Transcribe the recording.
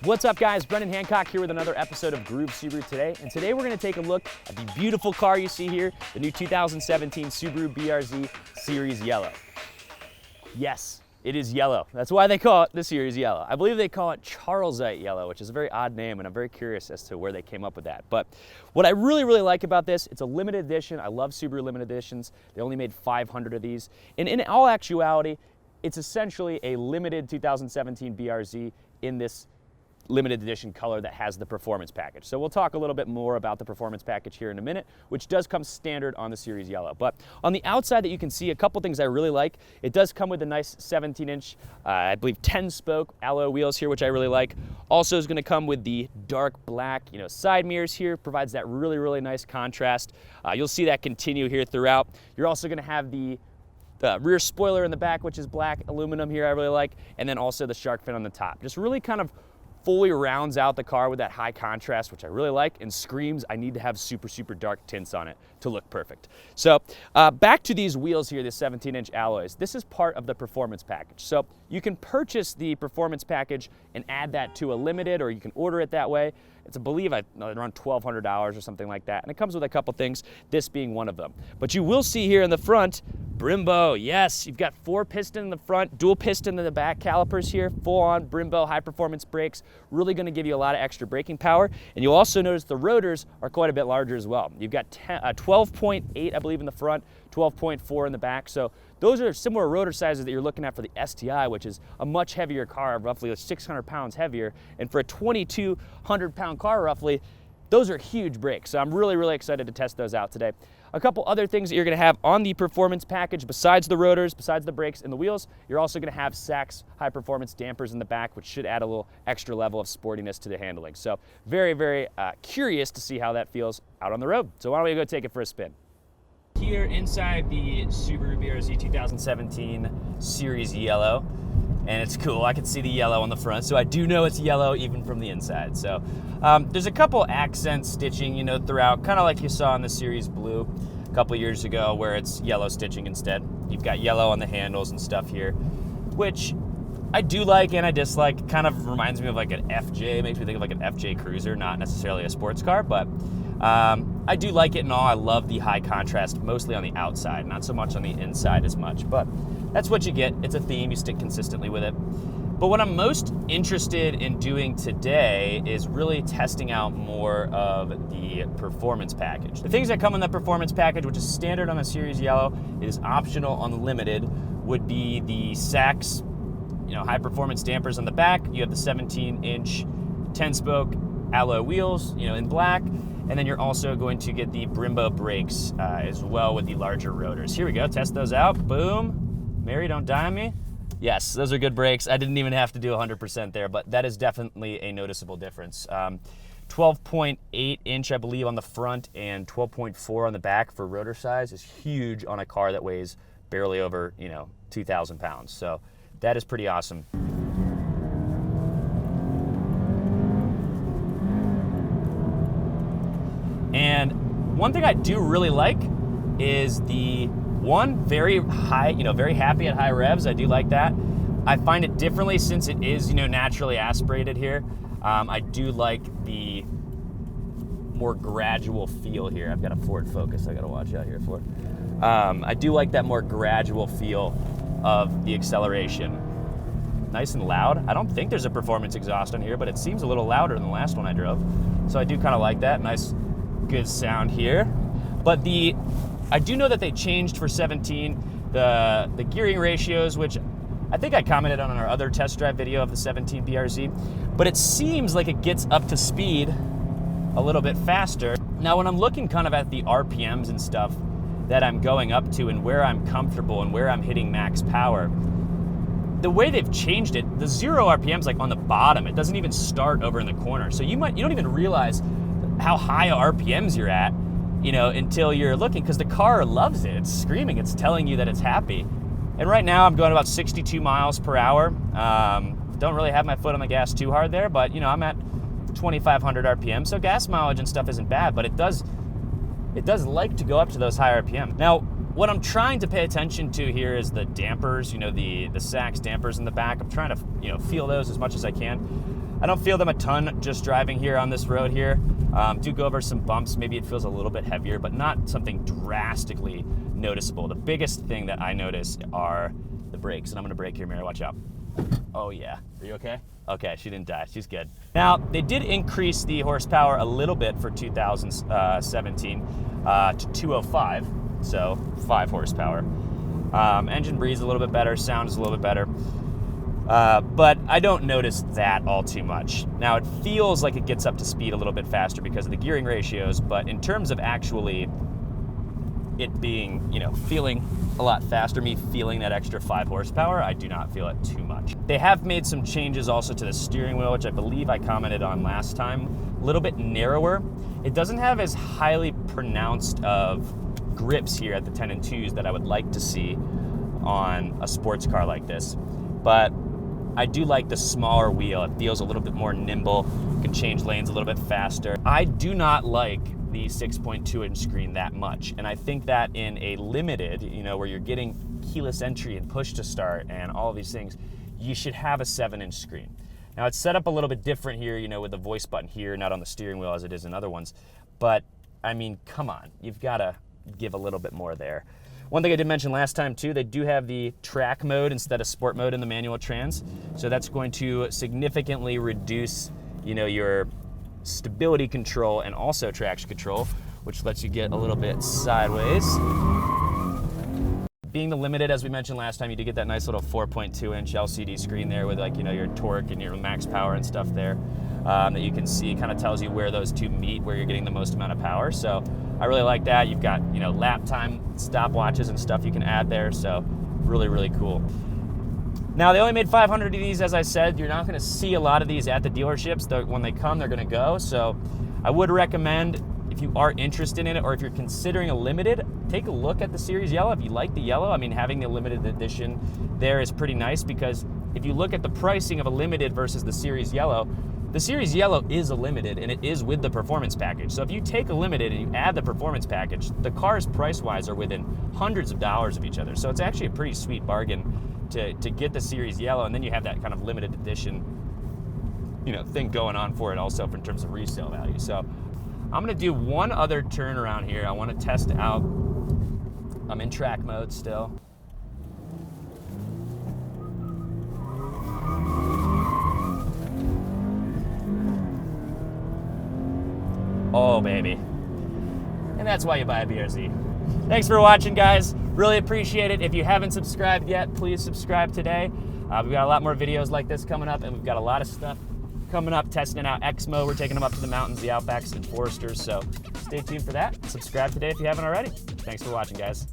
What's up guys, Brendan Hancock here with another episode of Groove Subaru today. And today we're gonna take a look at the beautiful car you see here, the new 2017 Subaru BRZ Series.Yellow. Yes, it is yellow. That's why they call it the Series.Yellow. I believe they call it Charlesite Yellow, which is a very odd name, and I'm very curious as to where they came up with that. But what I really like about this, it's a limited edition. I love Subaru limited editions. They only made 500 of these. And in all actuality, it's essentially a limited 2017 BRZ in this limited edition color that has the performance package. So we'll talk a little bit more about the performance package here in a minute, which does come standard on the Series.Yellow. But on the outside that you can see a couple things I really like. It does come with a nice 17-inch, I believe 10-spoke alloy wheels here, which I really like. Also is gonna come with the dark black, side mirrors here, provides that really nice contrast. You'll see that continue here throughout. You're also gonna have the rear spoiler in the back, which is black aluminum here, I really like, and then also the shark fin on the top. Just really kind of fully rounds out the car with that high contrast, which I really like, and screams I need to have super dark tints on it to look perfect. So back to these wheels here, the 17-inch alloys. This is part of the performance package. So you can purchase the performance package and add that to a limited, or you can order it that way. It's, I believe, around $1,200 or something like that. And it comes with a couple things, this being one of them. But you will see here in the front, Brembo, yes, you've got 4-piston in the front, dual piston in the back calipers here, full-on Brembo high-performance brakes, really gonna give you a lot of extra braking power. And you'll also notice the rotors are quite a bit larger as well. You've got 12.8, I believe, in the front, 12.4 in the back. So those are similar rotor sizes that you're looking at for the STI, which is a much heavier car, roughly 600 pounds heavier. And for a 2,200-pound car, roughly, those are huge brakes. So I'm really excited to test those out today. A couple other things that you're gonna have on the performance package, besides the rotors, besides the brakes and the wheels, you're also gonna have SACHS high-performance dampers in the back, which should add a little extra level of sportiness to the handling. So very curious to see how that feels out on the road. So why don't we go take it for a spin? Here inside the Subaru BRZ 2017 Series.Yellow, and it's cool. I can see the yellow on the front, so I do know it's yellow even from the inside. So there's a couple accent stitching, throughout, kind of like you saw in the Series Blue a couple years ago, where it's yellow stitching instead. You've got yellow on the handles and stuff here, which I do like and I dislike. Kind of reminds me of like an FJ, makes me think of like an FJ Cruiser, not necessarily a sports car, but I do like it and all. I love the high contrast, mostly on the outside, not so much on the inside as much, but that's what you get. It's a theme, you stick consistently with it. But what I'm most interested in doing today is really testing out more of the performance package. The things that come in the performance package, which is standard on the Series.Yellow, it is optional on the limited, would be the SACHS, high performance dampers on the back. You have the 17-inch 10-spoke alloy wheels, in black. And then you're also going to get the Brembo brakes as well with the larger rotors. Here we go, test those out, boom. Mary, don't die on me. Yes, those are good brakes. I didn't even have to do 100% there, but that is definitely a noticeable difference. 12.8 inch, I believe, on the front and 12.4 on the back for rotor size is huge on a car that weighs barely over, 2,000 pounds. So that is pretty awesome. And one thing I do really like is the very high, very happy at high revs. I do like that. I find it differently since it is, naturally aspirated here. I do like the more gradual feel here. I've got a Ford Focus I gotta watch out here for. I do like that more gradual feel of the acceleration. Nice and loud. I don't think there's a performance exhaust on here, but it seems a little louder than the last one I drove. So I do kind of like that. Nice, good sound here. But I do know that they changed for 17 the gearing ratios, which I think I commented on our other test drive video of the 17 BRZ, but it seems like it gets up to speed a little bit faster. Now when I'm looking kind of at the RPMs and stuff that I'm going up to and where I'm comfortable and where I'm hitting max power, the way they've changed it, the 0 RPM's like on the bottom. It doesn't even start over in the corner. So you don't even realize how high RPMs you're at, until you're looking, because the car loves it. It's screaming, it's telling you that it's happy. And right now I'm going about 62 miles per hour. Don't really have my foot on the gas too hard there, but I'm at 2,500 RPM, so gas mileage and stuff isn't bad, but it does like to go up to those high RPM. Now, what I'm trying to pay attention to here is the dampers, the SACHS dampers in the back. I'm trying to, feel those as much as I can. I don't feel them a ton just driving here on this road here. Do go over some bumps. Maybe it feels a little bit heavier, but not something drastically noticeable. The biggest thing that I notice are the brakes. And I'm gonna brake here, Mary, watch out. Oh yeah, are you okay? Okay, she didn't die, she's good. Now, they did increase the horsepower a little bit for 2017 to 205, so 5 horsepower. Engine breathes a little bit better, sound is a little bit better. But I don't notice that all too much. Now, it feels like it gets up to speed a little bit faster because of the gearing ratios, but in terms of actually it being, you know, feeling a lot faster, me feeling that extra 5 horsepower, I do not feel it too much. They have made some changes also to the steering wheel, which I believe I commented on last time. A little bit narrower. It doesn't have as highly pronounced of grips here at the 10 and 2s that I would like to see on a sports car like this. But I do like the smaller wheel. It feels a little bit more nimble, can change lanes a little bit faster. I do not like the 6.2-inch screen that much, and I think that in a limited, you know, where you're getting keyless entry and push to start and all of these things, you should have a 7-inch screen. Now, it's set up a little bit different here, you know, with the voice button here, not on the steering wheel as it is in other ones, but I mean, come on, you've got to give a little bit more there. One thing I did mention last time too, they do have the track mode instead of sport mode in the manual trans. So that's going to significantly reduce, you know, your stability control and also traction control, which lets you get a little bit sideways. Being the limited, as we mentioned last time, you do get that nice little 4.2-inch LCD screen there with, like, you know, your torque and your max power and stuff there that you can see. Kind of tells you where those two meet, where you're getting the most amount of power. So I really like that. You've got, you know, lap time stopwatches and stuff you can add there. So really, really cool. Now, they only made 500 of these, as I said. You're not going to see a lot of these at the dealerships. When they come, they're going to go. So I would recommend, if you are interested in it, or if you're considering a limited, take a look at the Series.Yellow. If you like the yellow, I mean, having the limited edition there is pretty nice, because if you look at the pricing of a limited versus the Series.Yellow, the Series.Yellow is a limited, and it is with the performance package. So if you take a limited and you add the performance package, the cars price-wise are within hundreds of dollars of each other. So it's actually a pretty sweet bargain to get the Series.Yellow, and then you have that kind of limited edition, you know, thing going on for it also in terms of resale value. So I'm gonna do one other turn around here. I wanna test out. I'm in track mode still. Oh, baby. And that's why you buy a BRZ. Thanks for watching, guys. Really appreciate it. If you haven't subscribed yet, please subscribe today. We've got a lot more videos like this coming up, and we've got a lot of stuff coming up, testing out Exmo. We're taking them up to the mountains, the Outbacks, and Foresters. So stay tuned for that. Subscribe today if you haven't already. Thanks for watching, guys.